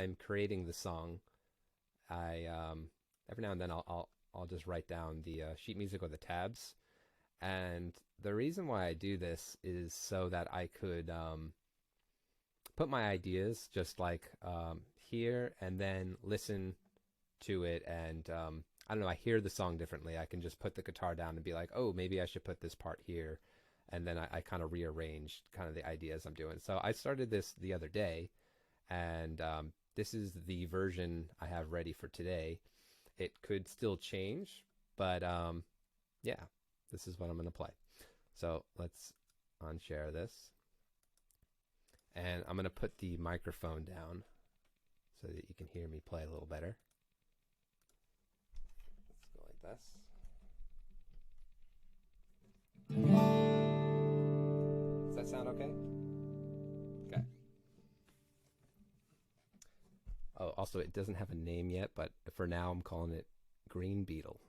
I'm creating the song, I every now and then I'll just write down the sheet music or the tabs. And the reason why I do this is so that I could put my ideas just like here and then listen to it. And I don't know, I hear the song differently. I can just put the guitar down and be like, oh, maybe I should put this part here. And then I kind of rearranged kind of the ideas I'm doing. So I started this the other day, and this is the version I have ready for today. It could still change, but yeah, this is what I'm going to play. So let's unshare this. And I'm going to put the microphone down so that you can hear me play a little better. Let's go like this. Does that sound okay? Okay. Oh, also, it doesn't have a name yet, but for now, I'm calling it Green Beetle.